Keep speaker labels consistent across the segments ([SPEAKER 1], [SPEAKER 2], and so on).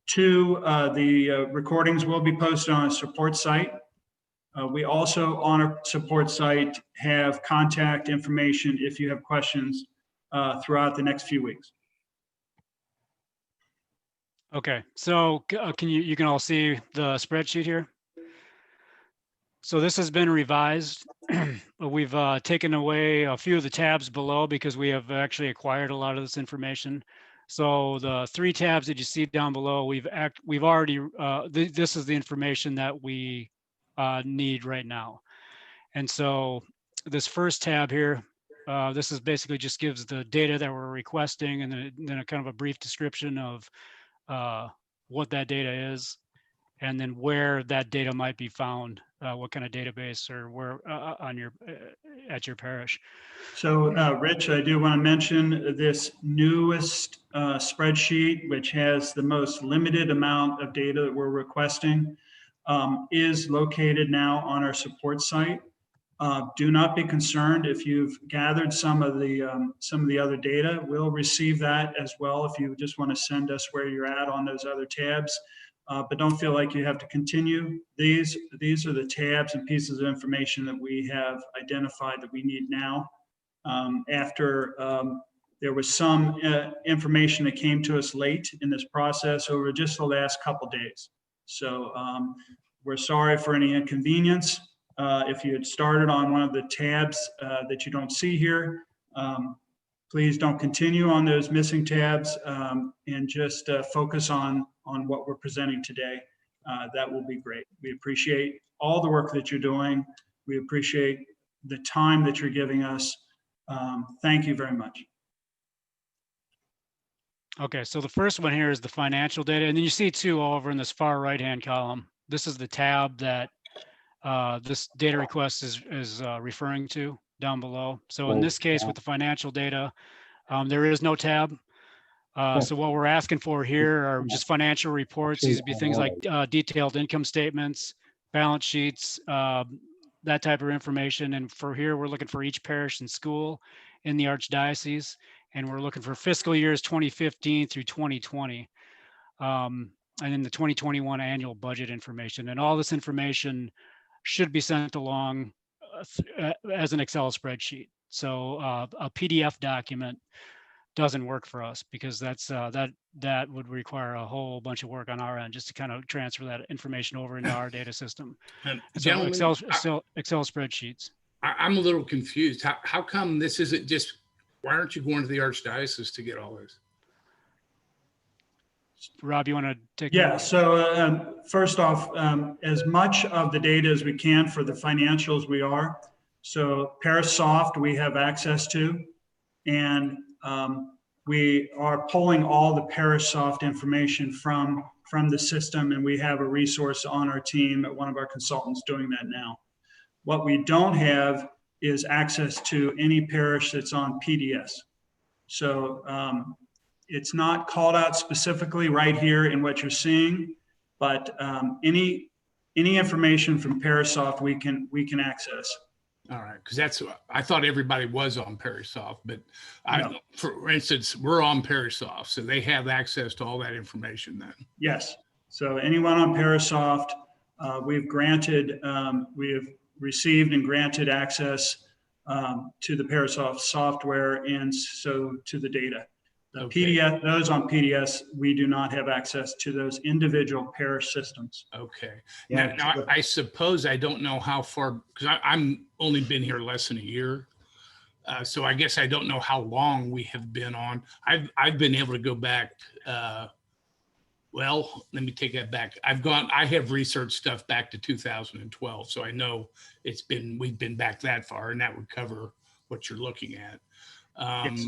[SPEAKER 1] Two, the recordings will be posted on a support site. We also on our support site have contact information if you have questions throughout the next few weeks.
[SPEAKER 2] Okay, so you can all see the spreadsheet here? So this has been revised. We've taken away a few of the tabs below because we have actually acquired a lot of this information. So the 3 tabs that you see down below, we've already, this is the information that we need right now. And so this first tab here, this is basically just gives the data that we're requesting, and then a kind of a brief description of what that data is, and then where that data might be found, what kind of database or where at your parish.
[SPEAKER 1] So Rich, I do want to mention this newest spreadsheet, which has the most limited amount of data that we're requesting, is located now on our support site. Do not be concerned if you've gathered some of the other data. We'll receive that as well if you just want to send us where you're at on those other tabs. But don't feel like you have to continue. These are the tabs and pieces of information that we have identified that we need now. After there was some information that came to us late in this process over just the last couple days. So we're sorry for any inconvenience. If you had started on one of the tabs that you don't see here, please don't continue on those missing tabs and just focus on what we're presenting today. That will be great. We appreciate all the work that you're doing. We appreciate the time that you're giving us. Thank you very much.
[SPEAKER 2] Okay, so the first one here is the financial data. And then you see two over in this far right-hand column. This is the tab that this data request is referring to down below. So in this case, with the financial data, there is no tab. So what we're asking for here are just financial reports. These would be things like detailed income statements, balance sheets, that type of information. And for here, we're looking for each parish and school in the Archdiocese, and we're looking for fiscal years 2015 through 2020, and then the 2021 annual budget information. And all this information should be sent along as an Excel spreadsheet. So a PDF document doesn't work for us because that would require a whole bunch of work on our end just to kind of transfer that information over into our data system. So Excel spreadsheets.
[SPEAKER 3] I'm a little confused. How come this isn't just, why aren't you going to the Archdiocese to get all this?
[SPEAKER 2] Rob, you want to take?
[SPEAKER 1] Yeah, so first off, as much of the data as we can for the financials we are. So PariSoft we have access to, and we are pulling all the PariSoft information from the system, and we have a resource on our team at one of our consultants doing that now. What we don't have is access to any parish that's on PDS. So it's not called out specifically right here in what you're seeing, but any information from PariSoft we can access.
[SPEAKER 3] All right, because that's, I thought everybody was on PariSoft, but
[SPEAKER 1] No.
[SPEAKER 3] for instance, we're on PariSoft, so they have access to all that information then.
[SPEAKER 1] Yes, so anyone on PariSoft, we've received and granted access to the PariSoft software and so to the data. The PDF, those on PDS, we do not have access to those individual parish systems.
[SPEAKER 3] Okay.
[SPEAKER 1] Yeah.
[SPEAKER 3] Now, I suppose I don't know how far, because I'm only been here less than a year. So I guess I don't know how long we have been on. I've been able to go back. Well, let me take that back. I have researched stuff back to 2012. So I know we've been back that far, and that would cover what you're looking at.
[SPEAKER 1] Yes.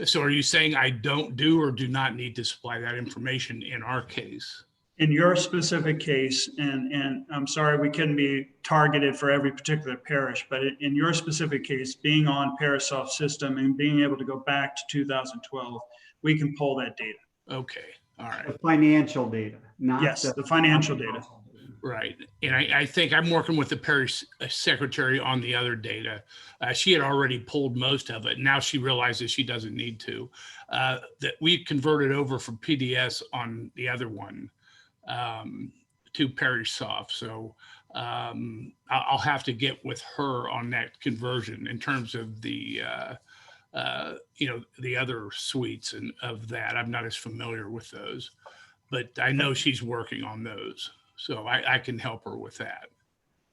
[SPEAKER 3] So are you saying I don't do or do not need to supply that information in our case?
[SPEAKER 1] In your specific case, and I'm sorry we couldn't be targeted for every particular parish, but in your specific case, being on PariSoft system and being able to go back to 2012, we can pull that data.
[SPEAKER 3] Okay, all right.
[SPEAKER 4] The financial data, not
[SPEAKER 1] Yes, the financial data.
[SPEAKER 3] Right. And I think I'm working with the parish secretary on the other data. She had already pulled most of it. Now she realizes she doesn't need to. That we converted over from PDS on the other one to Parish Soft. So I'll have to get with her on that conversion in terms of the, the other suites and of that. I'm not as familiar with those, but I know she's working on those. So I can help her with that.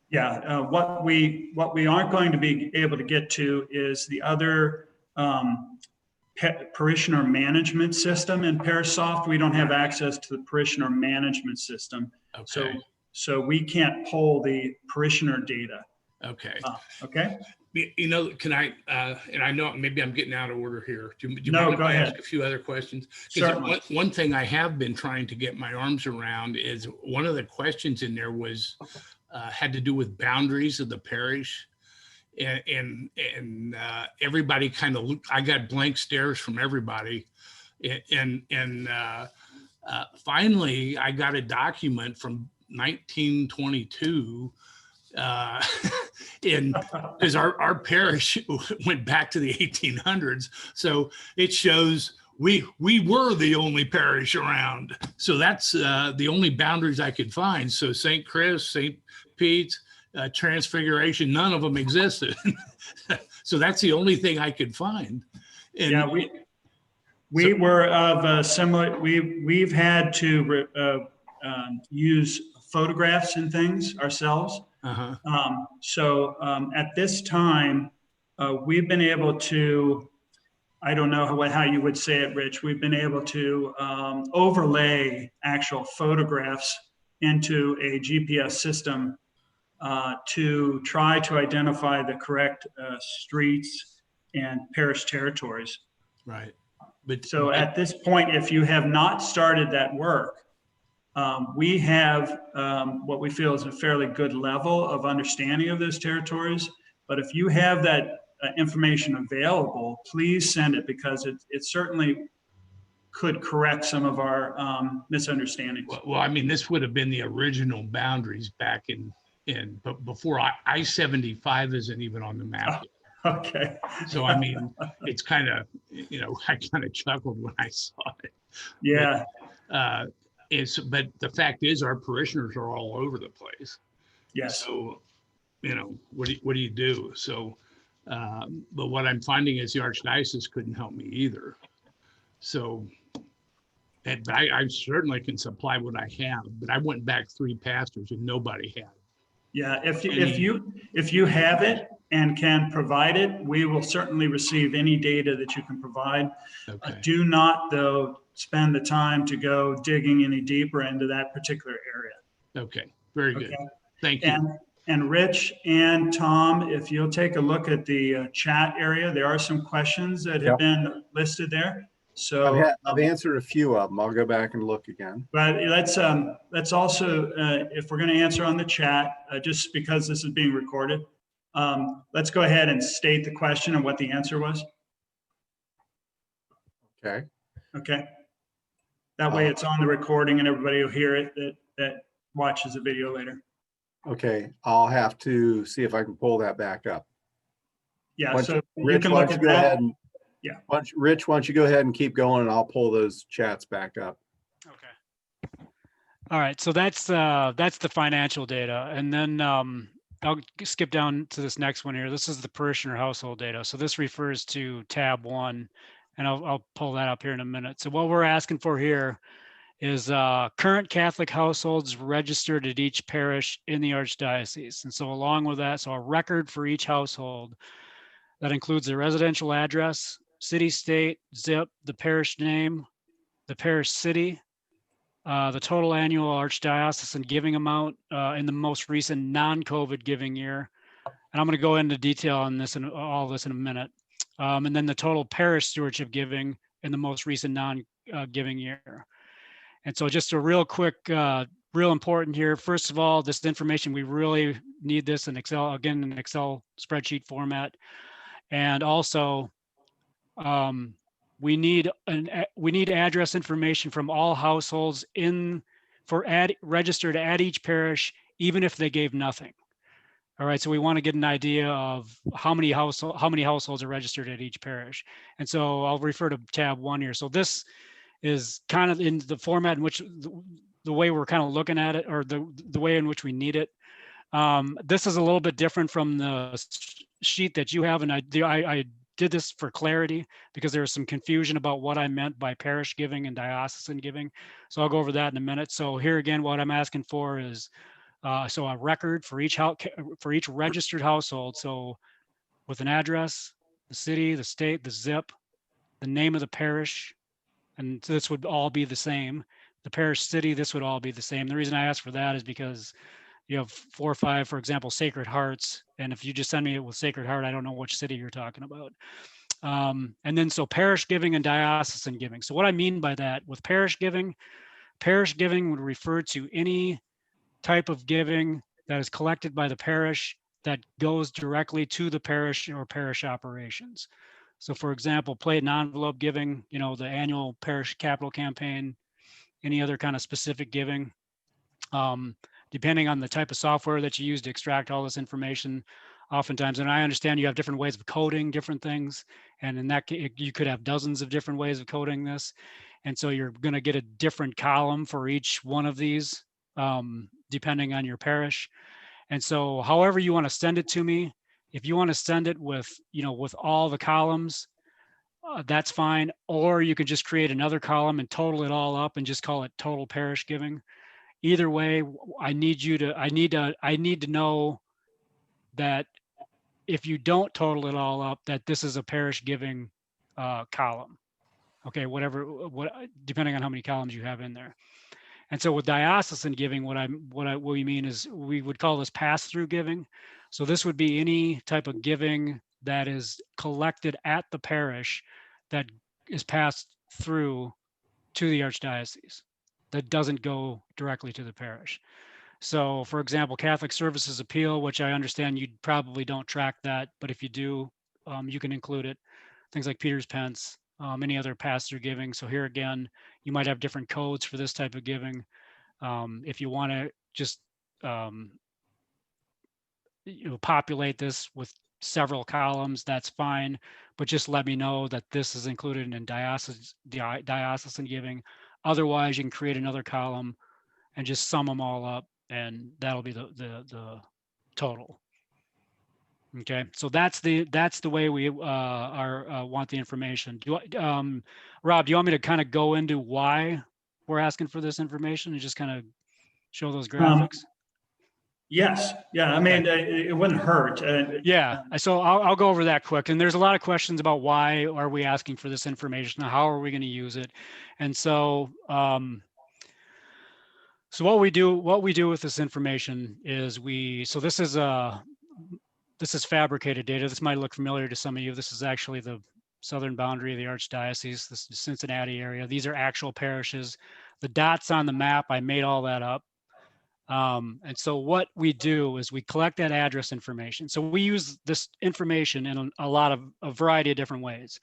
[SPEAKER 1] Yeah, what we aren't going to be able to get to is the other parishioner management system in ParishSoft. We don't have access to the parishioner management system.
[SPEAKER 3] Okay.
[SPEAKER 1] So we can't pull the parishioner data.
[SPEAKER 3] Okay.
[SPEAKER 1] Okay.
[SPEAKER 3] Can I, and I know maybe I'm getting out of order here. Do you
[SPEAKER 1] No,
[SPEAKER 3] mind if
[SPEAKER 1] go
[SPEAKER 3] I
[SPEAKER 1] ahead.
[SPEAKER 3] ask a few other questions? 'Cause
[SPEAKER 1] Certainly.
[SPEAKER 3] one thing I have been trying to get my arms around is one of the questions in there was, had to do with boundaries of the parish. And everybody kind of, I got blank stares from everybody. And finally, I got a document from 1922 because our parish went back to the 1800s. So it shows we were the only parish around. So that's the only boundaries I could find. So St. Chris, St. Pete's, Transfiguration, none of them existed. So that's the only thing I could find. And
[SPEAKER 1] Yeah, we were of a similar, we've had to use photographs and things ourselves.
[SPEAKER 3] uh-huh.
[SPEAKER 1] At this time, we've been able to, I don't know how you would say it, Rich, we've been able to overlay actual photographs into a GPS system to try to identify the correct streets and parish territories.
[SPEAKER 3] Right. But
[SPEAKER 1] So at this point, if you have not started that work, we have what we feel is a fairly good level of understanding of those territories. But if you have that information available, please send it, because it certainly could correct some of our misunderstandings.
[SPEAKER 3] well, I mean, this would have been the original boundaries back but before I-75 isn't even on the map yet.
[SPEAKER 1] Okay.
[SPEAKER 3] So, I mean, it's kind of, I kind of chuckled when I saw it.
[SPEAKER 1] Yeah.
[SPEAKER 3] But the fact is, our parishioners are all over the place.
[SPEAKER 1] Yes.
[SPEAKER 3] So, what do you do? So, but what I'm finding is the archdiocese couldn't help me either. So, but I certainly can supply what I have. But I went back 3 pastors and nobody had.
[SPEAKER 1] Yeah. If you have it and can provide it, we will certainly receive any data that you can provide.
[SPEAKER 3] Okay.
[SPEAKER 1] Do not, though, spend the time to go digging any deeper into that particular area.
[SPEAKER 3] Okay. Very good.
[SPEAKER 1] Okay.
[SPEAKER 3] Thank you.
[SPEAKER 1] And Rich and Tom, if you'll take a look at the chat area, there are some questions that have been listed there. So
[SPEAKER 4] I've answered a few of them. I'll go back and look again.
[SPEAKER 1] but let's also, if we're going to answer on the chat, just because this is being recorded, let's go ahead and state the question and what the answer was.
[SPEAKER 4] Okay.
[SPEAKER 1] Okay. That way it's on the recording and everybody will hear it that watches the video later.
[SPEAKER 4] Okay. I'll have to see if I can pull that back up.
[SPEAKER 1] Yeah.
[SPEAKER 4] Why
[SPEAKER 1] So
[SPEAKER 4] don't
[SPEAKER 1] you
[SPEAKER 4] Rich,
[SPEAKER 1] can
[SPEAKER 4] why
[SPEAKER 1] look
[SPEAKER 4] don't
[SPEAKER 1] at
[SPEAKER 4] you go
[SPEAKER 1] that.
[SPEAKER 4] ahead and,
[SPEAKER 1] Yeah.
[SPEAKER 4] Rich, why don't you go ahead and keep going and I'll pull those chats back up.
[SPEAKER 2] Okay. All right. So that's the financial data. And then I'll skip down to this next one here. This is the parishioner household data. So this refers to tab 1, and I'll pull that up here in a minute. So what we're asking for here is current Catholic households registered at each parish in the Archdiocese. And so along with that, so a record for each household that includes the residential address, city, state, zip, the parish name, the parish city, the total annual archdiocesan giving amount in the most recent non-COVID giving year. And I'm going to go into detail on this and all this in a minute. And then the total parish stewardship giving in the most recent non-giving year. And so just a real quick, real important here. First of all, this information, we really need this in Excel, again, in Excel spreadsheet format. And also, we need address information from all households registered at each parish even if they gave nothing. All right, so we want to get an idea of how many households are registered at each parish. And so I'll refer to tab 1 here. So this is kind of in the format in which the way we're kind of looking at it, or the way in which we need it. This is a little bit different from the sheet that you have, and I did this for clarity because there was some confusion about what I meant by parish giving and diocesan giving. So I'll go over that in a minute. So here again, what I'm asking for is so a record for each registered household. So with an address, the city, the state, the zip, the name of the parish, and this would all be the same. The parish city, this would all be the same. The reason I ask for that is because you have 4 or 5, for example, Sacred Hearts. And if you just send me it with Sacred Heart, I don't know which city you're talking about. And then so parish giving and diocesan giving. So what I mean by that, with parish giving would refer to any type of giving that is collected by the parish that goes directly to the parish or parish operations. So for example, plate and envelope giving, the annual parish capital campaign, any other kind of specific giving. Depending on the type of software that you use to extract all this information, oftentimes, and I understand you have different ways of coding different things, and in that case, you could have dozens of different ways of coding this. And so you're going to get a different column for each one of these, depending on your parish. And so however you want to send it to me, if you want to send it with, with all the columns, that's fine. Or you can just create another column and total it all up and just call it total parish giving. Either way, I need to know that if you don't total it all up, that this is a parish giving column. Okay, depending on how many columns you have in there. And so with diocesan giving, what we mean is we would call this pass-through giving. So this would be any type of giving that is collected at the parish that is passed through to the archdiocese, that doesn't go directly to the parish. So for example, Catholic Services Appeal, which I understand you probably don't track that, but if you do, you can include it. Things like Peter's Pence, any other pass-through giving. So here again, you might have different codes for this type of giving. If you want to just populate this with several columns, that's fine, but just let me know that this is included in diocesan giving. Otherwise, you can create another column and just sum them all up, and that'll be the total. Okay, so that's the way we want the information. Rob, do you want me to kind of go into why we're asking for this information and just kind of show those graphics?
[SPEAKER 1] Yes. Yeah. I mean, it wouldn't hurt.
[SPEAKER 2] Yeah. So I'll go over that quick. And there's a lot of questions about why are we asking for this information? How are we going to use it? And so, so what we do with this information is this is fabricated data. This might look familiar to some of you. This is actually the southern boundary of the archdiocese. This is the Cincinnati area. These are actual parishes. The dots on the map, I made all that up. And so what we do is we collect that address information. So we use this information in a variety of different ways.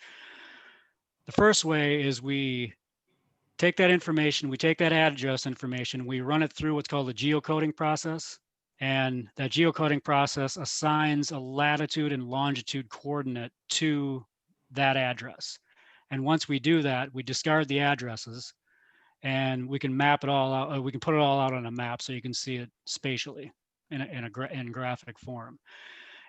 [SPEAKER 2] The first way is we take that information, we take that address information, we run it through what's called the geocoding process. And that geocoding process assigns a latitude and longitude coordinate to that address. And once we do that, we discard the addresses and we can map it all out. We can put it all out on a map so you can see it spatially in graphic form.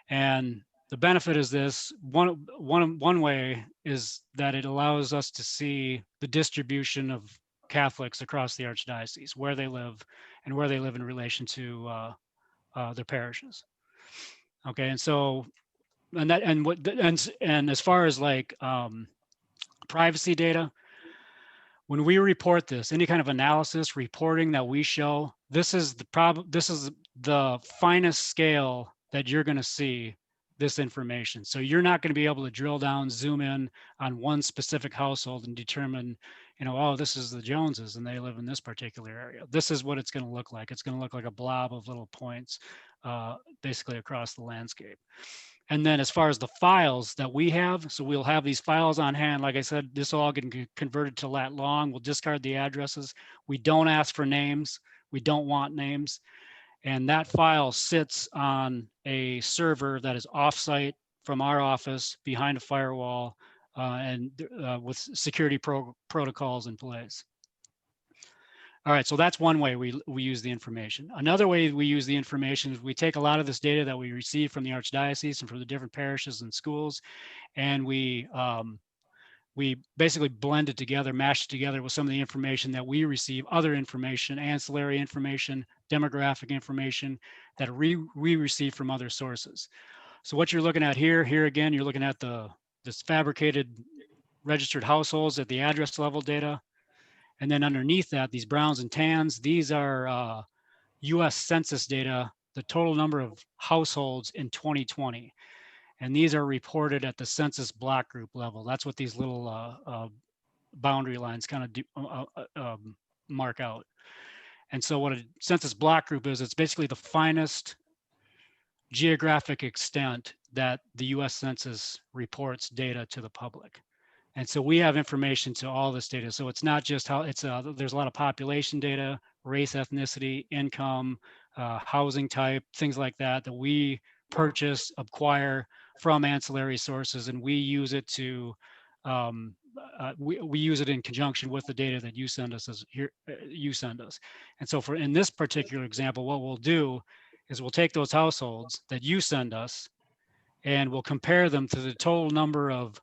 [SPEAKER 2] And the benefit is this, one way is that it allows us to see the distribution of Catholics across the archdiocese, where they live and where they live in relation to their parishes. Okay, and so, and as far as like privacy data, when we report this, any kind of analysis reporting that we show, this is the finest scale that you're going to see this information. So you're not going to be able to drill down, zoom in on one specific household and determine, oh, this is the Joneses and they live in this particular area. This is what it's going to look like. It's going to look like a blob of little points, basically across the landscape. And then as far as the files that we have, so we'll have these files on hand. Like I said, this will all get converted to lat long. We'll discard the addresses. We don't ask for names. We don't want names. And that file sits on a server that is offsite from our office behind a firewall and with security protocols in place. All right, so that's one way we use the information. Another way we use the information is we take a lot of this data that we receive from the Archdiocese and from the different parishes and schools, and we basically blend it together, mash it together with some of the information that we receive, other information, ancillary information, demographic information that we receive from other sources. So what you're looking at here again, you're looking at this fabricated registered households at the address level data. And then underneath that, these browns and tans, these are US Census data, the total number of households in 2020. And these are reported at the census block group level. That's what these little boundary lines kind of mark out. And so what a census block group is, it's basically the finest geographic extent that the US Census reports data to the public. And so we have information to all this data. So it's not just how it's, there's a lot of population data, race, ethnicity, income, housing type, things like that, that we purchase, acquire from ancillary sources, and we use it to, we use it in conjunction with the data that you send us you send us. And so in this particular example, what we'll do is we'll take those households that you send us and we'll compare them to the total number of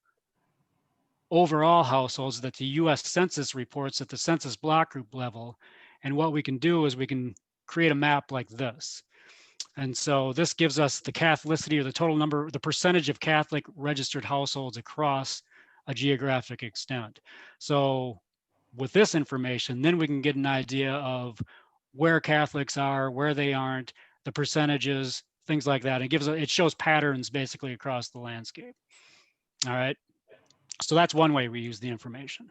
[SPEAKER 2] overall households that the US Census reports at the census block group level. And what we can do is we can create a map like this. And so this gives us the Catholicity, or the total number, the percentage of Catholic registered households across a geographic extent. So with this information, then we can get an idea of where Catholics are, where they aren't, the percentages, things like that. It shows patterns basically across the landscape. All right. So that's one way we use the information.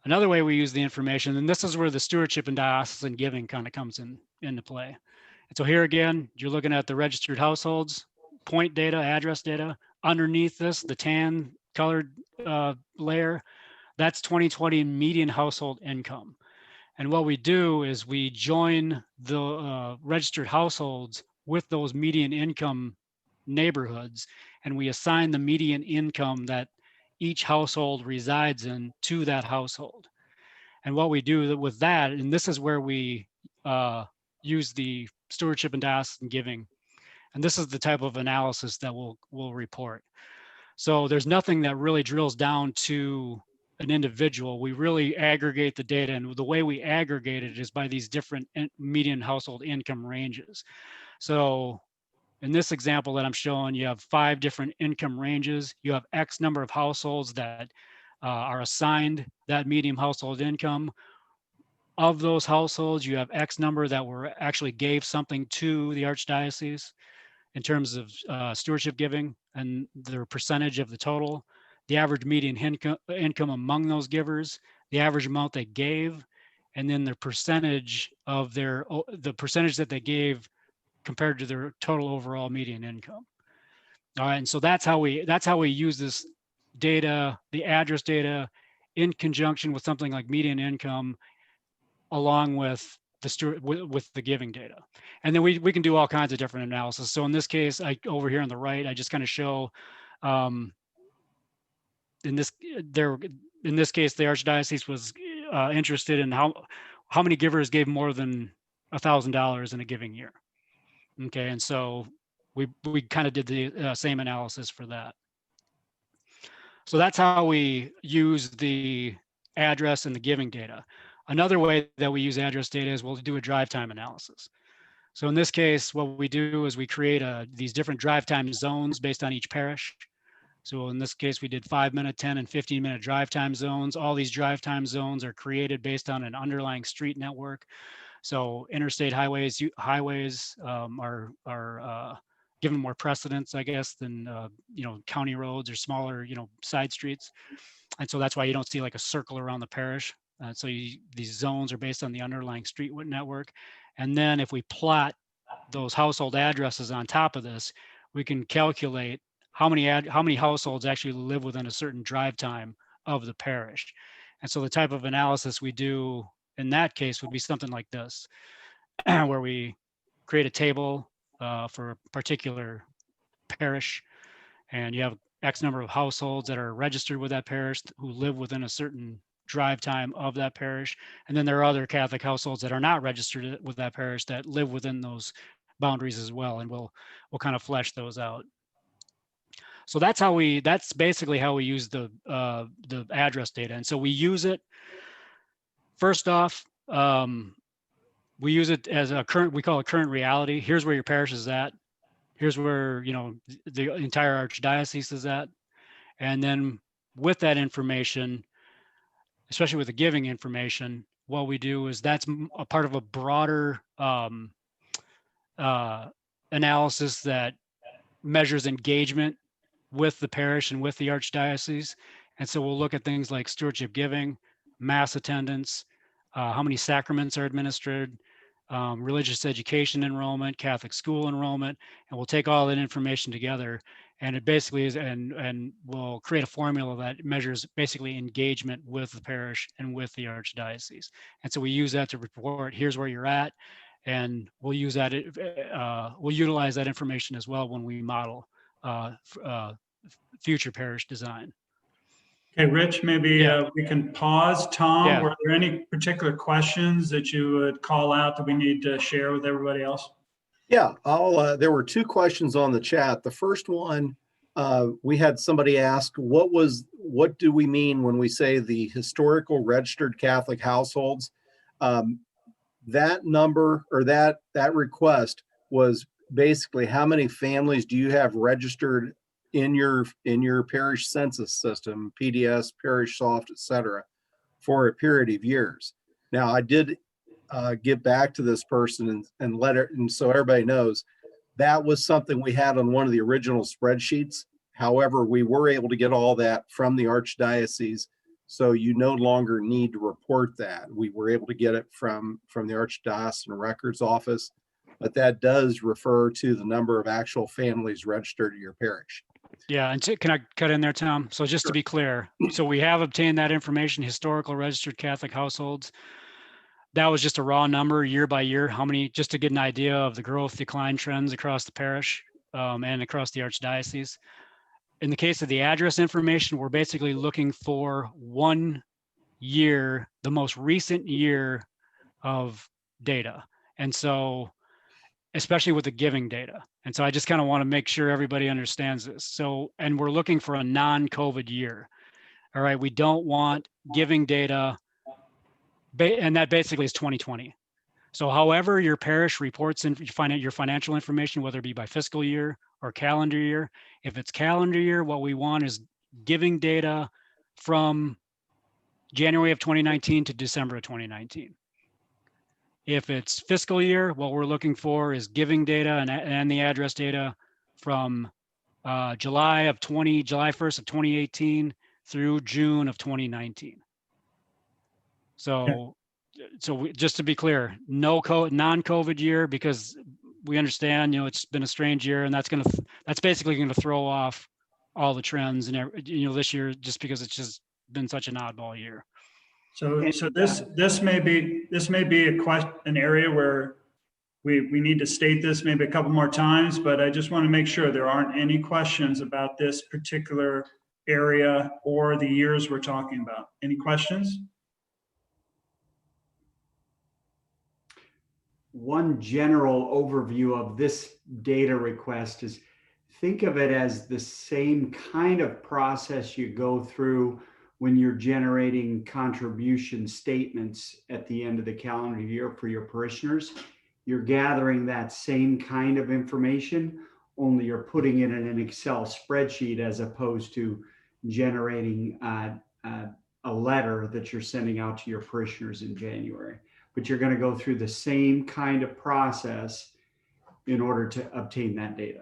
[SPEAKER 2] Another way we use the information, and this is where the stewardship and diocesan giving kind of comes into play. And so here again, you're looking at the registered households, point data, address data. Underneath this, the tan colored layer, that's 2020 median household income. And what we do is we join the registered households with those median income neighborhoods, and we assign the median income that each household resides in to that household. And what we do with that, and this is where we use the stewardship and diocesan giving, and this is the type of analysis that we'll report. So there's nothing that really drills down to an individual. We really aggregate the data, and the way we aggregate it is by these different median household income ranges. So in this example that I'm showing, you have 5 different income ranges. You have X number of households that are assigned that median household income. Of those households, you have X number that were actually gave something to the Archdiocese in terms of stewardship giving and their percentage of the total, the average median income among those givers, the average amount they gave, and then the percentage of the percentage that they gave compared to their total overall median income. All right, and so that's how we use this data, the address data, in conjunction with something like median income, along with the giving data. And then we can do all kinds of different analysis. So in this case, over here on the right, I just kind of show in this case, the Archdiocese was interested in how many givers gave more than $1,000 in a giving year. Okay, and so we kind of did the same analysis for that. So that's how we use the address and the giving data. Another way that we use address data is we'll do a drive time analysis. So in this case, what we do is we create these different drive time zones based on each parish. So in this case, we did 5-minute, 10 and 15-minute drive time zones. All these drive time zones are created based on an underlying street network. So interstate highways are given more precedence, I guess, than county roads or smaller side streets. And so that's why you don't see like a circle around the parish. So these zones are based on the underlying street network. And then if we plot those household addresses on top of this, we can calculate how many households actually live within a certain drive time of the parish. And so the type of analysis we do in that case would be something like this. where we create a table for a particular parish, and you have X number of households that are registered with that parish who live within a certain drive time of that parish. And then there are other Catholic households that are not registered with that parish that live within those boundaries as well. And we'll kind of flesh those out. So that's basically how we use the address data. And so we use it, first off, we use it as we call it current reality. Here's where your parish is at. Here's where, the entire archdiocese is at. And then with that information, especially with the giving information, what we do is that's a part of a broader analysis that measures engagement with the parish and with the archdiocese. And so we'll look at things like stewardship giving, mass attendance, how many sacraments are administered, religious education enrollment, Catholic school enrollment, and we'll take all that information together. And it basically is, and we'll create a formula that measures basically engagement with the parish and with the archdiocese. And so we use that to report, here's where you're at. And we'll use that, we'll utilize that information as well when we model future parish design.
[SPEAKER 1] Okay, Rich, maybe we can pause. Tom, were there any particular questions that you would call out that we need to share with everybody else?
[SPEAKER 4] Yeah, there were two questions on the chat. The first one, we had somebody ask, what do we mean when we say the historical registered Catholic households? That number, or that request was basically how many families do you have registered in your parish census system, PDS, ParishSoft, et cetera, for a period of years. Now, I did get back to this person and let it, and so everybody knows that was something we had on one of the original spreadsheets. However, we were able to get all that from the archdiocese, so you no longer need to report that. We were able to get it from the Archdiocesan Records Office, but that does refer to the number of actual families registered at your parish.
[SPEAKER 2] Yeah, and can I cut in there, Tom? So just to be clear, so we have obtained that information, historical registered Catholic households. That was just a raw number year by year, how many, just to get an idea of the growth decline trends across the parish and across the archdiocese. In the case of the address information, we're basically looking for 1 year, the most recent year of data. And so, especially with the giving data. And so I just kind of want to make sure everybody understands this. So, and we're looking for a non-COVID year. All right, we don't want giving data, and that basically is 2020. So however your parish reports in your financial information, whether it be by fiscal year or calendar year, if it's calendar year, what we want is giving data from January of 2019 to December of 2019. If it's fiscal year, what we're looking for is giving data and the address data from July 1st of 2018 through June of 2019. So just to be clear, non-COVID year, because we understand, it's been a strange year, and that's basically going to throw off all the trends and this year, just because it's just been such an oddball year.
[SPEAKER 1] So this may be an area where we need to state this maybe a couple more times, but I just want to make sure there aren't any questions about this particular area or the years we're talking about. Any questions?
[SPEAKER 5] One general overview of this data request is, think of it as the same kind of process you go through when you're generating contribution statements at the end of the calendar year for your parishioners. You're gathering that same kind of information, only you're putting it in an Excel spreadsheet as opposed to generating a letter that you're sending out to your parishioners in January. But you're going to go through the same kind of process in order to obtain that data.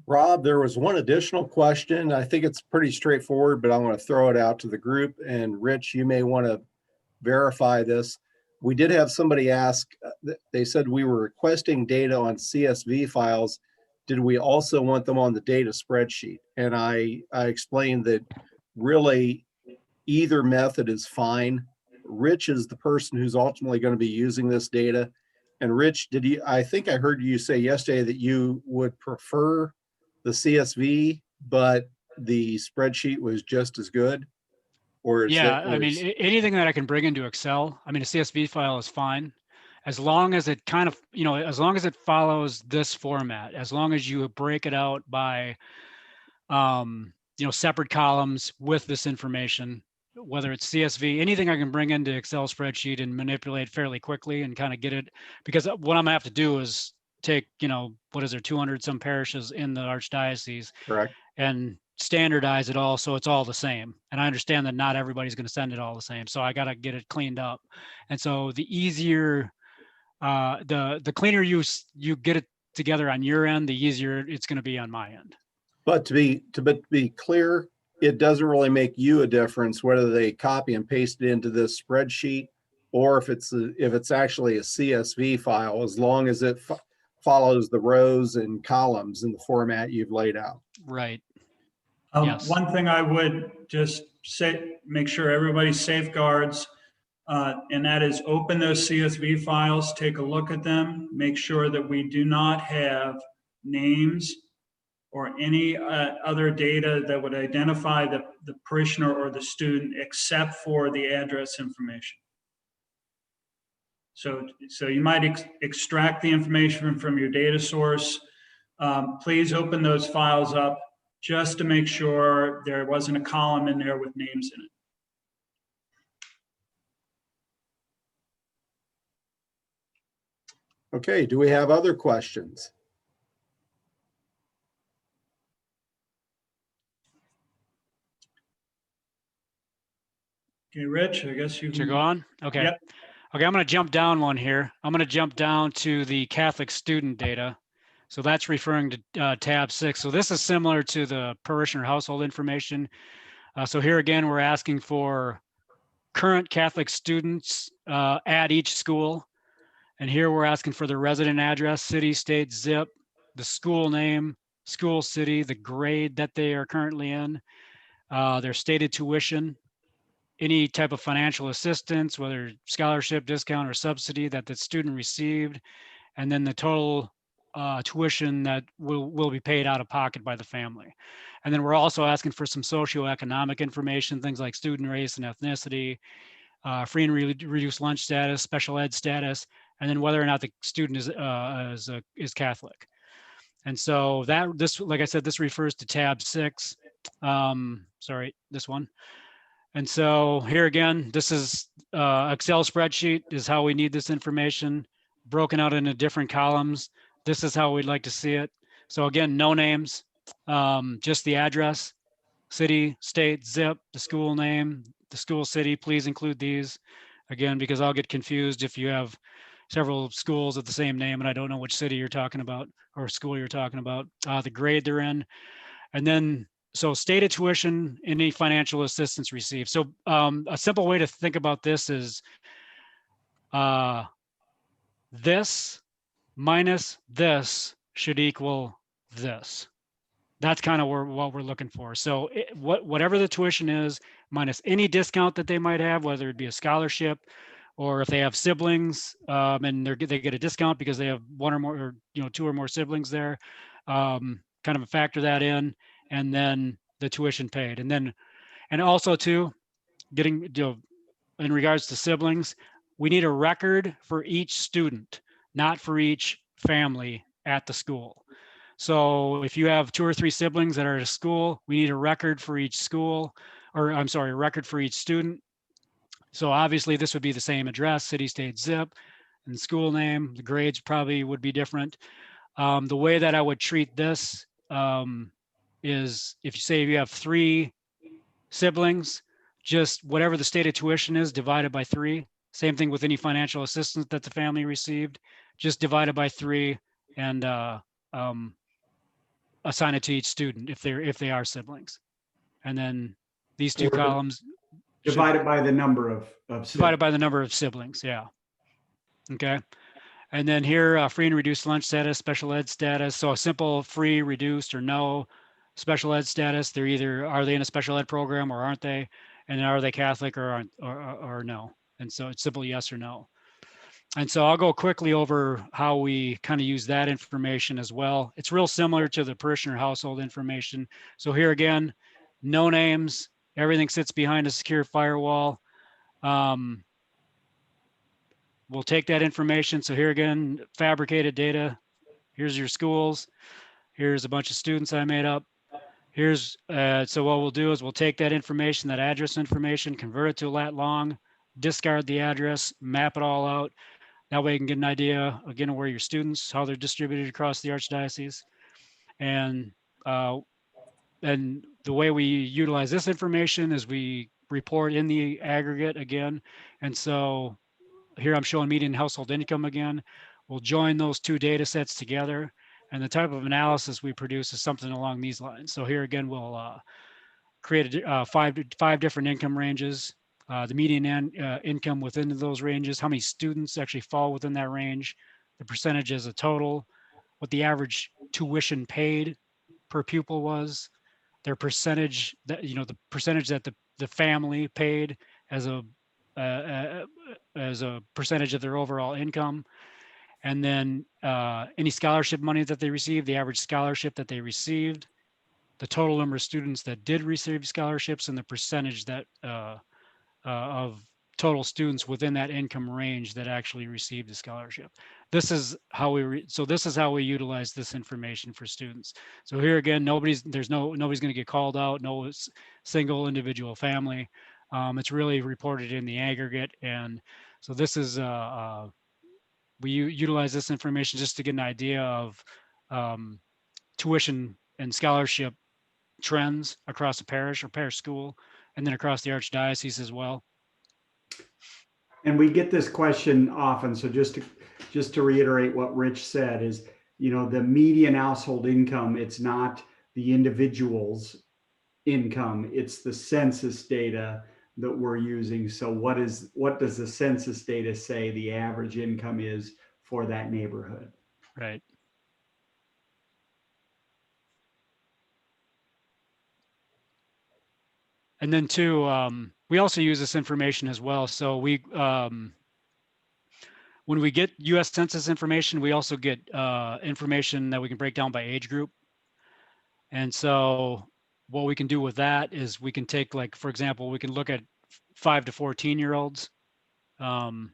[SPEAKER 4] Rob, there was one additional question. I think it's pretty straightforward, but I want to throw it out to the group. And Rich, you may want to verify this. We did have somebody ask, they said we were requesting data on CSV files. Did we also want them on the data spreadsheet? And I explained that really either method is fine. Rich is the person who's ultimately going to be using this data. And Rich, I think I heard you say yesterday that you would prefer the CSV, but the spreadsheet was just as good? Or is
[SPEAKER 2] Yeah,
[SPEAKER 4] that,
[SPEAKER 2] I mean, anything that I can bring into Excel, I mean, a CSV file is fine. As long as it kind of, as long as it follows this format, as long as you break it out by, separate columns with this information, whether it's CSV, anything I can bring into Excel spreadsheet and manipulate fairly quickly and kind of get it, because what I'm gonna have to do is take, what is there, 200 some parishes in the Archdiocese
[SPEAKER 4] correct?
[SPEAKER 2] and standardize it all so it's all the same. And I understand that not everybody's going to send it all the same, so I got to get it cleaned up. And so the easier, the cleaner you get it together on your end, the easier it's going to be on my end.
[SPEAKER 4] But to be clear, it doesn't really make you a difference whether they copy and paste it into this spreadsheet or if it's actually a CSV file, as long as it follows the rows and columns in the format you've laid out.
[SPEAKER 2] Right. Yes.
[SPEAKER 1] One thing I would just say, make sure everybody safeguards, and that is open those CSV files, take a look at them, make sure that we do not have names or any other data that would identify the parishioner or the student except for the address information. So you might extract the information from your data source. Please open those files up just to make sure there wasn't a column in there with names in it.
[SPEAKER 4] Okay, do we have other questions?
[SPEAKER 1] Okay, Rich, I guess you
[SPEAKER 2] Should go on? Okay.
[SPEAKER 1] Yep.
[SPEAKER 2] Okay, I'm going to jump down one here. I'm going to jump down to the Catholic student data. So that's referring to tab 6. So this is similar to the parishioner household information. So here again, we're asking for current Catholic students at each school. And here we're asking for the resident address, city, state, zip, the school name, school city, the grade that they are currently in, their stated tuition, any type of financial assistance, whether scholarship, discount, or subsidy that the student received, and then the total tuition that will be paid out of pocket by the family. And then we're also asking for some socioeconomic information, things like student race and ethnicity, free and reduced lunch status, special ed status, and then whether or not the student is Catholic. And so this, like I said, this refers to tab 6. Sorry, this one. And so here again, this is Excel spreadsheet is how we need this information broken out into different columns. This is how we'd like to see it. So again, no names, just the address, city, state, zip, the school name, the school city. Please include these again, because I'll get confused if you have several schools with the same name and I don't know which city you're talking about or school you're talking about, the grade they're in. And then, so stated tuition, any financial assistance received. So a simple way to think about this is this minus this should equal this. That's kind of what we're looking for. So whatever the tuition is, minus any discount that they might have, whether it be a scholarship or if they have siblings and they get a discount because they have one or more, or 2 or more siblings there, kind of factor that in, and then the tuition paid. And also too, getting, in regards to siblings, we need a record for each student, not for each family at the school. So if you have 2 or 3 siblings that are at a school, we need a record for each school, or I'm sorry, a record for each student. So obviously this would be the same address, city, state, zip, and school name. The grades probably would be different. The way that I would treat this is if you have 3 siblings, just whatever the stated tuition is divided by 3. Same thing with any financial assistance that the family received, just divided by 3 and assign it to each student if they are siblings. And then these 2 columns
[SPEAKER 5] divided by the number of
[SPEAKER 2] divided by the number of siblings. Yeah. Okay. And then here, free and reduced lunch status, special ed status. So a simple free, reduced, or no. Special ed status, are they in a special ed program or aren't they? And are they Catholic or no? And so it's simple yes or no. And so I'll go quickly over how we kind of use that information as well. It's real similar to the parishioner household information. So here again, no names, everything sits behind a secure firewall. We'll take that information. So here again, fabricated data. Here's your schools. Here's a bunch of students I made up. Here's, so what we'll do is we'll take that information, that address information, convert it to a lat long, discard the address, map it all out. That way you can get an idea, again, where your students, how they're distributed across the Archdiocese. And the way we utilize this information is we report in the aggregate again. And so here I'm showing median household income again. We'll join those two data sets together. And the type of analysis we produce is something along these lines. So here again, we'll create five different income ranges. The median income within those ranges, how many students actually fall within that range, the percentage as a total, what the average tuition paid per pupil was, their percentage that, you know, the percentage that the family paid as a percentage of their overall income, and then any scholarship money that they received, the average scholarship that they received, the total number of students that did receive scholarships, and the percentage that of total students within that income range that actually received a scholarship. This is how this is how we utilize this information for students. So here again, nobody's going to get called out, no single individual family. It's really reported in the aggregate. And so this is, we utilize this information just to get an idea of tuition and scholarship trends across the parish or parish school, and then across the Archdiocese as well.
[SPEAKER 5] And we get this question often. So just to reiterate what Rich said is, you know, the median household income, it's not the individual's income, it's the census data that we're using. So what does the census data say the average income is for that neighborhood?
[SPEAKER 2] Right. And then too, we also use this information as well. So we, when we get US Census information, we also get information that we can break down by age group. And so what we can do with that is we can take, like, for example, we can look at 5 to 14-year-olds and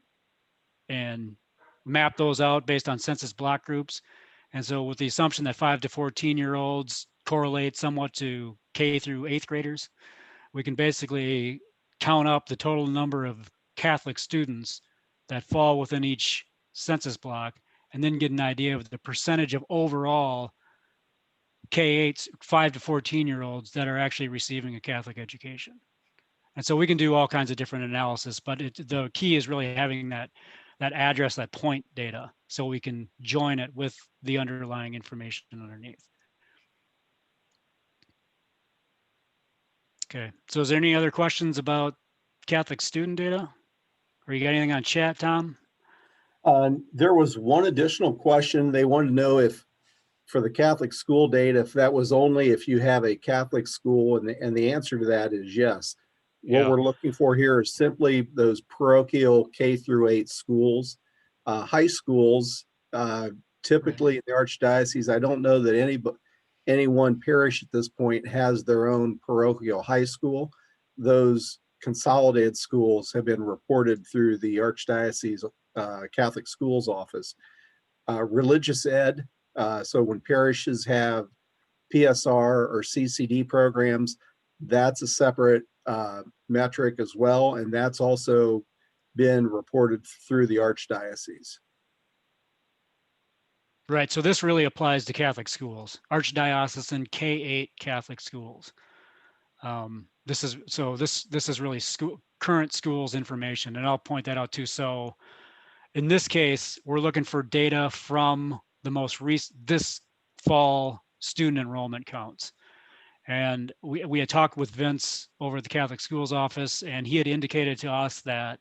[SPEAKER 2] map those out based on census block groups. And so with the assumption that 5 to 14-year-olds correlate somewhat to K through 8th graders, we can basically count up the total number of Catholic students that fall within each census block, and then get an idea of the percentage of overall K-8s, 5 to 14-year-olds that are actually receiving a Catholic education. And so we can do all kinds of different analysis, but the key is really having that address, that point data, so we can join it with the underlying information underneath. Okay, so is there any other questions about Catholic student data? Or you got anything on chat, Tom?
[SPEAKER 4] There was one additional question. They wanted to know if, for the Catholic school data, if that was only if you have a Catholic school, and the answer to that is yes. What
[SPEAKER 2] Yeah.
[SPEAKER 4] we're looking for here is simply those parochial K through 8 schools. High schools, typically in the Archdiocese, I don't know that any one parish at this point has their own parochial high school. Those consolidated schools have been reported through the Archdiocese Catholic Schools Office. Religious ed, so when parishes have PSR or CCD programs, that's a separate metric as well, and that's also been reported through the Archdiocese.
[SPEAKER 2] Right, so this really applies to Catholic schools, Archdiocesan K-8 Catholic schools. This is really current schools information, and I'll point that out too. So in this case, we're looking for data from the most recent, this fall student enrollment counts. And we had talked with Vince over at the Catholic Schools Office, and he had indicated to us that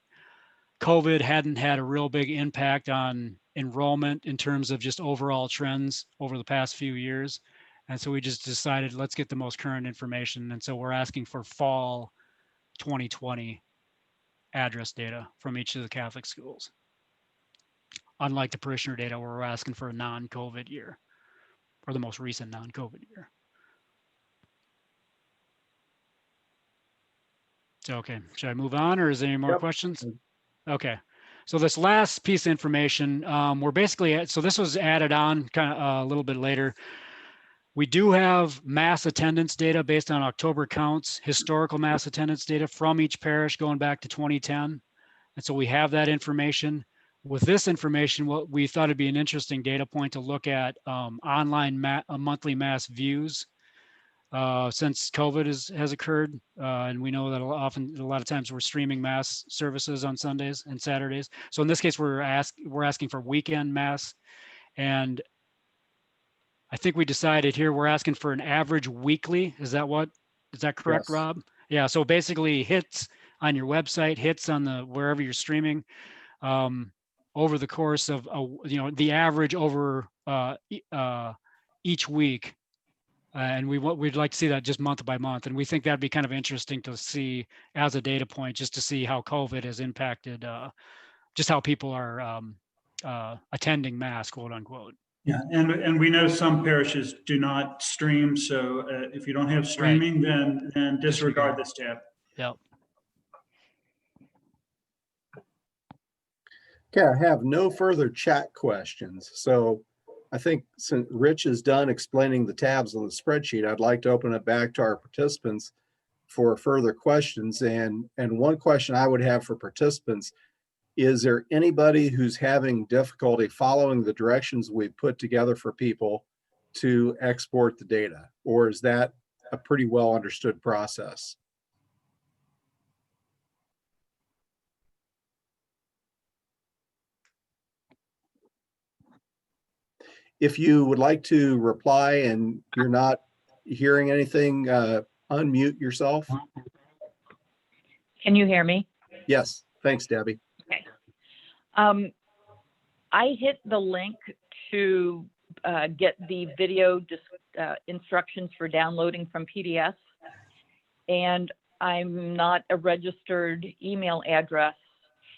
[SPEAKER 2] COVID hadn't had a real big impact on enrollment in terms of just overall trends over the past few years. And so we just decided, let's get the most current information. And so we're asking for fall 2020 address data from each of the Catholic schools. Unlike the parishioner data where we're asking for a non-COVID year or the most recent non-COVID year. So, okay, should I move on or is there any more
[SPEAKER 4] Yep.
[SPEAKER 2] questions? Okay, so this last piece of information, we're basically, so this was added on kind of a little bit later. We do have mass attendance data based on October counts, historical mass attendance data from each parish going back to 2010. And so we have that information. With this information, what we thought it'd be an interesting data point to look at online monthly mass views since COVID has occurred. And we know that a lot of times we're streaming mass services on Sundays and Saturdays. So in this case, we're asking for weekend mass. And I think we decided here we're asking for an average weekly. Is that correct,
[SPEAKER 4] Yes.
[SPEAKER 2] Rob? Yeah. So basically hits on your website, hits on the wherever you're streaming over the course of the average over each week. And we'd like to see that just month by month. And we think that'd be kind of interesting to see as a data point, just to see how COVID has impacted just how people are attending mass, quote unquote.
[SPEAKER 1] Yeah, and we know some parishes do not stream, so if you don't have streaming, then disregard this tab.
[SPEAKER 2] Yep.
[SPEAKER 4] Okay, I have no further chat questions. So I think since Rich is done explaining the tabs on the spreadsheet, I'd like to open it back to our participants for further questions. And one question I would have for participants, is there anybody who's having difficulty following the directions we've put together for people to export the data? Or is that a pretty well understood process? If you would like to reply and you're not hearing anything, unmute yourself.
[SPEAKER 6] Can you hear me?
[SPEAKER 4] Yes, thanks, Debbie.
[SPEAKER 6] I hit the link to get the video instructions for downloading from PDS, and I'm not a registered email address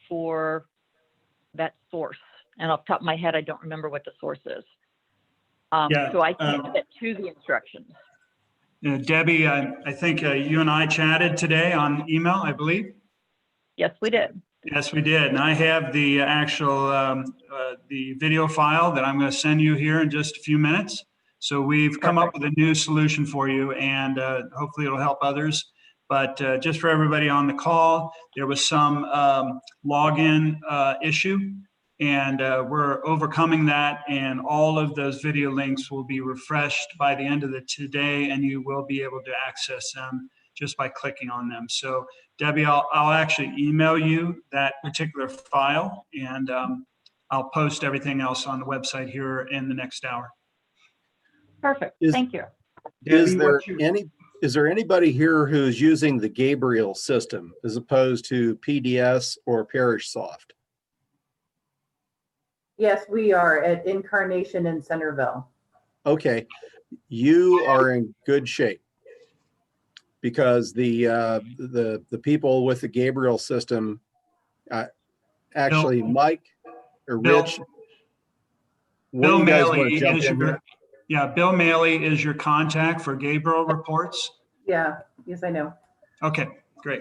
[SPEAKER 6] for that source. And off the top of my head, I don't remember what the source is. So I can't get to the instructions.
[SPEAKER 1] Debbie, I think you and I chatted today on email, I believe.
[SPEAKER 6] Yes, we did.
[SPEAKER 1] Yes, we did. And I have the actual the video file that I'm going to send you here in just a few minutes. So we've come up with a new solution for you, and hopefully it'll help others. But just for everybody on the call, there was some login issue, and we're overcoming that. And all of those video links will be refreshed by the end of today, and you will be able to access them just by clicking on them. So Debbie, I'll actually email you that particular file, and I'll post everything else on the website here in the next hour.
[SPEAKER 6] Perfect. Thank you.
[SPEAKER 4] Is
[SPEAKER 1] Debbie,
[SPEAKER 4] there anybody here who's using the Gabriel system as opposed to PDS or ParishSoft?
[SPEAKER 7] Yes, we are at Incarnation in Centerville.
[SPEAKER 4] Okay, you are in good shape, because the people with the Gabriel system, actually Mike or
[SPEAKER 1] Bill,
[SPEAKER 4] Rich,
[SPEAKER 1] Bill
[SPEAKER 4] one of you guys want
[SPEAKER 1] Maley
[SPEAKER 4] to jump
[SPEAKER 1] is
[SPEAKER 4] in
[SPEAKER 1] your,
[SPEAKER 4] here?
[SPEAKER 1] yeah, Bill Maley is your contact for Gabriel reports.
[SPEAKER 7] Yeah, yes, I know.
[SPEAKER 1] Okay, great.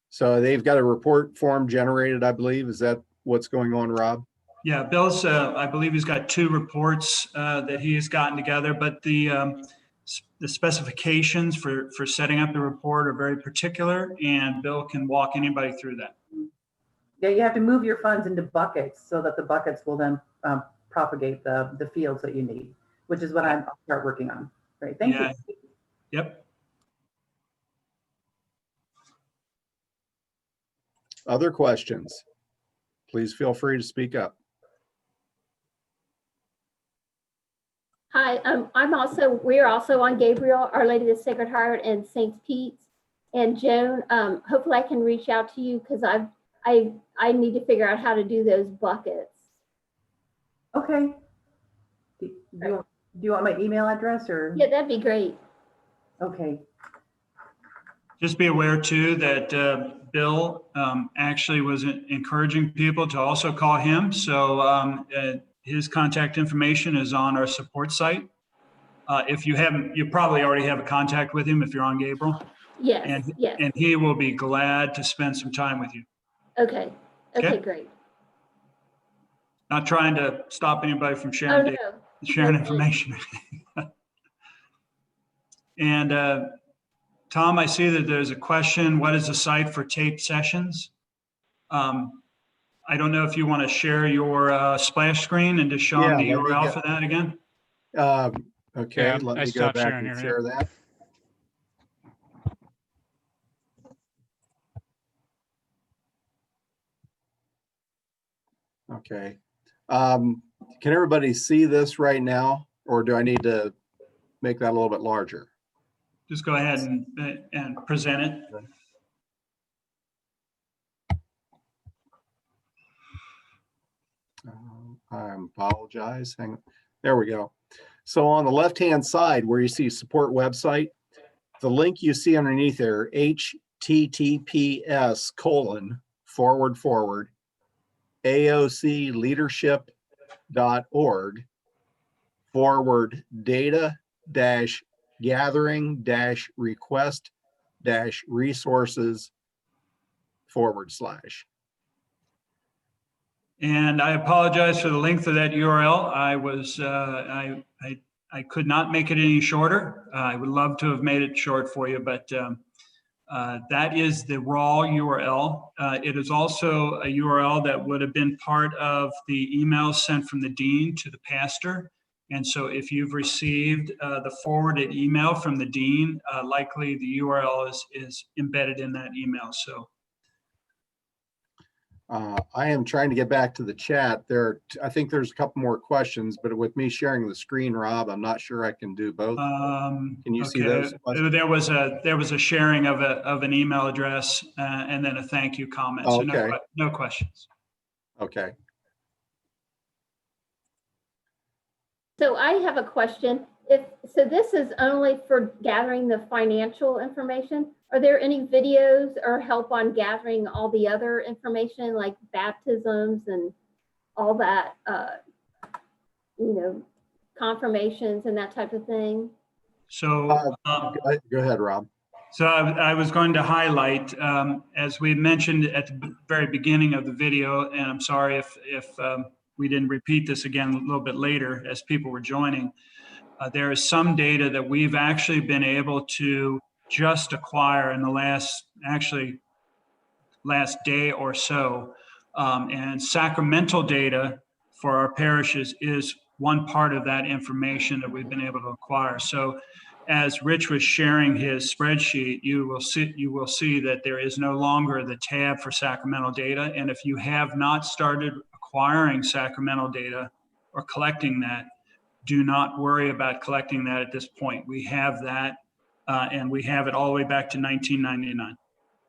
[SPEAKER 4] So they've got a report form generated, I believe. Is that what's going on, Rob?
[SPEAKER 1] Yeah, Bill's, I believe he's got 2 reports that he has gotten together, but the specifications for setting up the report are very particular, and Bill can walk anybody through that.
[SPEAKER 7] Yeah, you have to move your funds into buckets so that the buckets will then propagate the fields that you need, which is what I'll start working on. Great, thank you.
[SPEAKER 1] Yep.
[SPEAKER 4] Other questions? Please feel free to speak up.
[SPEAKER 8] Hi, we're also on Gabriel, Our Lady of the Sacred Heart, and St. Pete's. And Joan, hopefully I can reach out to you because I need to figure out how to do those buckets.
[SPEAKER 7] Okay. Do you want my email address or?
[SPEAKER 8] Yeah, that'd be great.
[SPEAKER 7] Okay.
[SPEAKER 1] Just be aware too that Bill actually was encouraging people to also call him. So his contact information is on our support site. If you haven't, you probably already have a contact with him if you're on Gabriel.
[SPEAKER 8] Yes, yes.
[SPEAKER 1] And he will be glad to spend some time with you.
[SPEAKER 8] Okay, okay,
[SPEAKER 1] Okay.
[SPEAKER 8] great.
[SPEAKER 1] Not trying to stop anybody from
[SPEAKER 8] Oh,
[SPEAKER 1] sharing,
[SPEAKER 8] no.
[SPEAKER 1] sharing
[SPEAKER 8] No,
[SPEAKER 1] information. And Tom, I see that there's a question. What is the site for taped sessions? I don't know if you want to share your splash screen and just show them the
[SPEAKER 4] Yeah, let me
[SPEAKER 1] URL
[SPEAKER 4] get-
[SPEAKER 1] for that again.
[SPEAKER 4] Okay,
[SPEAKER 2] Yeah,
[SPEAKER 4] let
[SPEAKER 2] I
[SPEAKER 4] me go
[SPEAKER 2] stopped
[SPEAKER 4] back
[SPEAKER 2] sharing
[SPEAKER 4] and
[SPEAKER 2] here,
[SPEAKER 4] share that. Okay. Can everybody see this right now, or do I need to make that a little bit larger?
[SPEAKER 1] Just go ahead and present it.
[SPEAKER 4] I apologize. Hang on. There we go. So on the left-hand side where you see support website, the link you see underneath there, https://aocleadership.org/data-gathering-resources/.
[SPEAKER 1] And I apologize for the length of that URL. I could not make it any shorter. I would love to have made it short for you, but that is the raw URL. It is also a URL that would have been part of the email sent from the dean to the pastor. And so if you've received the forwarded email from the dean, likely the URL is embedded in that email. So
[SPEAKER 4] I am trying to get back to the chat there. I think there's a couple more questions, but with me sharing the screen, Rob, I'm not sure I can do both. Can you see those questions?
[SPEAKER 1] There was a sharing of an email address and then a thank you comment. So
[SPEAKER 4] Okay.
[SPEAKER 1] no questions.
[SPEAKER 4] Okay.
[SPEAKER 8] So I have a question. So this is only for gathering the financial information. Are there any videos or help on gathering all the other information like baptisms and all that, confirmations and that type of thing?
[SPEAKER 1] So
[SPEAKER 4] Go ahead, Rob.
[SPEAKER 1] So I was going to highlight, as we mentioned at the very beginning of the video, and I'm sorry if we didn't repeat this again a little bit later as people were joining, there is some data that we've actually been able to just acquire in the last day or so. And sacramental data for our parishes is one part of that information that we've been able to acquire. So as Rich was sharing his spreadsheet, you will see that there is no longer the tab for sacramental data. And if you have not started acquiring sacramental data or collecting that, do not worry about collecting that at this point. We have that, and we have it all the way back to 1999.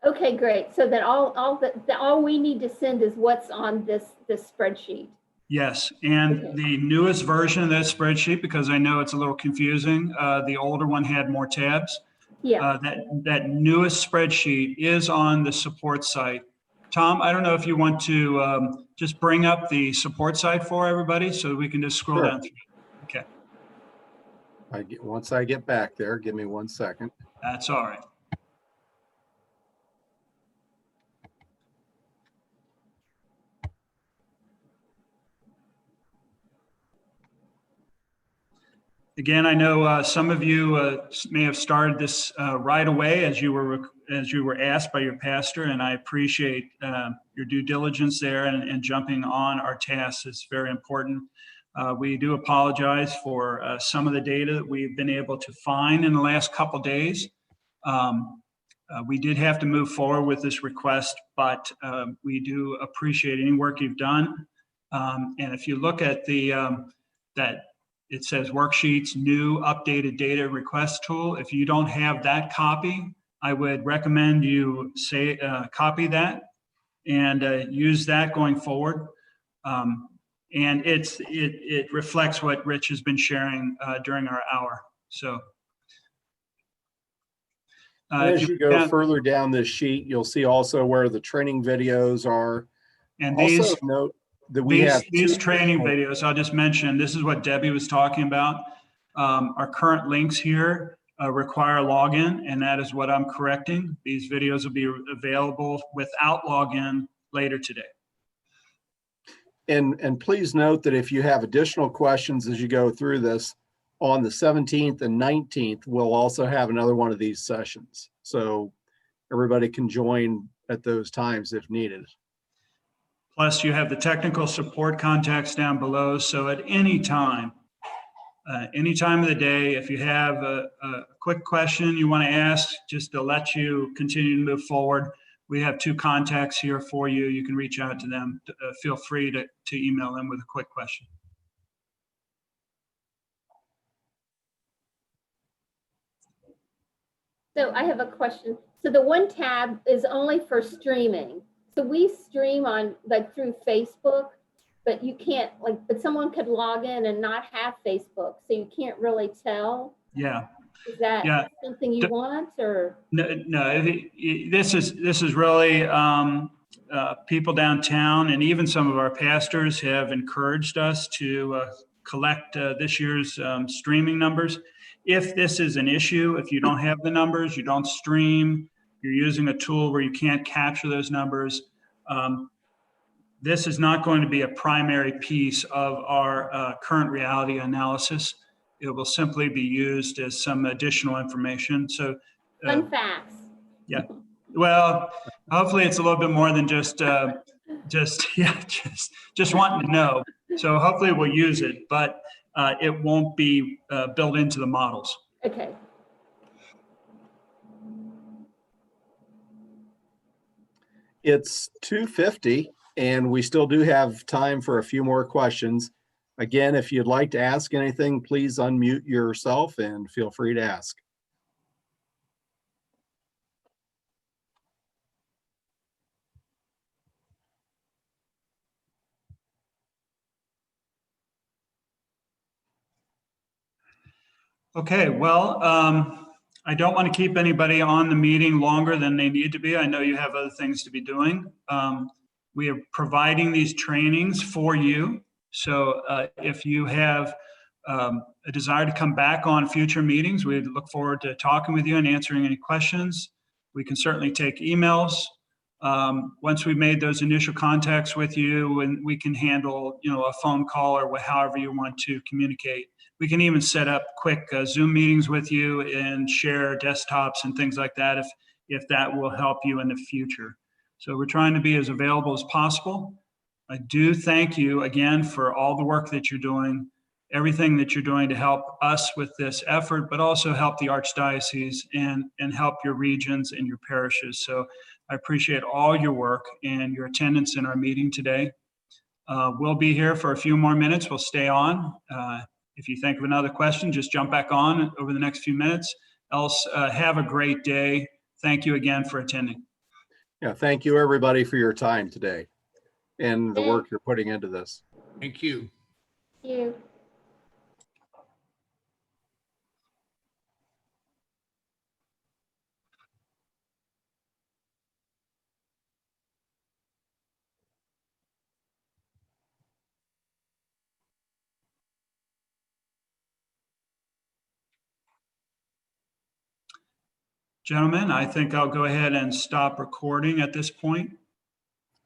[SPEAKER 8] Okay, great. So that all we need to send is what's on this spreadsheet.
[SPEAKER 1] Yes, and
[SPEAKER 8] Okay.
[SPEAKER 1] the newest version of that spreadsheet, because I know it's a little confusing, the older one had more tabs.
[SPEAKER 8] Yeah.
[SPEAKER 1] That newest spreadsheet is on the support site. Tom, I don't know if you want to just bring up the support site for everybody so we can just scroll
[SPEAKER 4] Sure.
[SPEAKER 1] down through. Okay,
[SPEAKER 4] Once I get back there, give me 1 second.
[SPEAKER 1] that's all right. Again, I know some of you may have started this right away as you were asked by your pastor, and I appreciate your due diligence there and jumping on our tasks. It's very important. We do apologize for some of the data that we've been able to find in the last couple days. We did have to move forward with this request, but we do appreciate any work you've done. And if you look at that it says worksheets, new updated data request tool. If you don't have that copy, I would recommend you copy that and use that going forward. And it reflects what Rich has been sharing during our hour. So
[SPEAKER 4] As
[SPEAKER 1] if
[SPEAKER 4] you
[SPEAKER 1] you
[SPEAKER 4] go
[SPEAKER 1] can-
[SPEAKER 4] further down this sheet, you'll see also where the training videos are.
[SPEAKER 1] And
[SPEAKER 4] Also note that we have
[SPEAKER 1] these
[SPEAKER 4] two
[SPEAKER 1] training
[SPEAKER 4] additional-
[SPEAKER 1] videos, I'll just mention, this is what Debbie was talking about. Our current links here require login, and that is what I'm correcting. These videos will be available without login later today.
[SPEAKER 4] And please note that if you have additional questions as you go through this, on the 17th and 19th, we'll also have another one of these sessions. So everybody can join at those times if needed.
[SPEAKER 1] Plus, you have the technical support contacts down below. So at any time of the day, if you have a quick question you want to ask, just to let you continue to move forward, we have 2 contacts here for you. You can reach out to them. Feel free to email them with a quick question.
[SPEAKER 8] So I have a question. So the one tab is only for streaming. So we stream on like through Facebook, but you can't but someone could log in and not have Facebook. So you can't really tell.
[SPEAKER 1] Yeah.
[SPEAKER 8] Is that
[SPEAKER 1] Yeah.
[SPEAKER 8] something you want or?
[SPEAKER 1] No, this is really people downtown, and even some of our pastors have encouraged us to collect this year's streaming numbers. If this is an issue, if you don't have the numbers, you don't stream, you're using a tool where you can't capture those numbers, this is not going to be a primary piece of our current reality analysis. It will simply be used as some additional information. So,
[SPEAKER 8] Fun facts.
[SPEAKER 1] yeah. Well, hopefully it's a little bit more than just wanting to know. So hopefully we'll use it, but it won't be built into the models.
[SPEAKER 8] Okay.
[SPEAKER 4] It's 2:50 and we still do have time for a few more questions. Again, if you'd like to ask anything, please unmute yourself and feel free to ask.
[SPEAKER 1] Okay, well, I don't want to keep anybody on the meeting longer than they need to be. I know you have other things to be doing. We are providing these trainings for you. So if you have a desire to come back on future meetings, we look forward to talking with you and answering any questions. We can certainly take emails. Once we've made those initial contacts with you, and we can handle, a phone call or however you want to communicate. We can even set up quick Zoom meetings with you and share desktops and things like that if that will help you in the future. So we're trying to be as available as possible. I do thank you again for all the work that you're doing, everything that you're doing to help us with this effort, but also help the Archdiocese and help your regions and your parishes. So I appreciate all your work and your attendance in our meeting today. We'll be here for a few more minutes. We'll stay on. If you think of another question, just jump back on over the next few minutes. Else, have a great day. Thank you again for attending.
[SPEAKER 4] Yeah, thank you everybody for your time today and the work you're putting into this.
[SPEAKER 3] Thank you.
[SPEAKER 8] Thank you.
[SPEAKER 1] Gentlemen, I think I'll go ahead and stop recording at this point.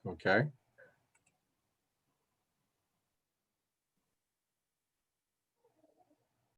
[SPEAKER 4] Okay.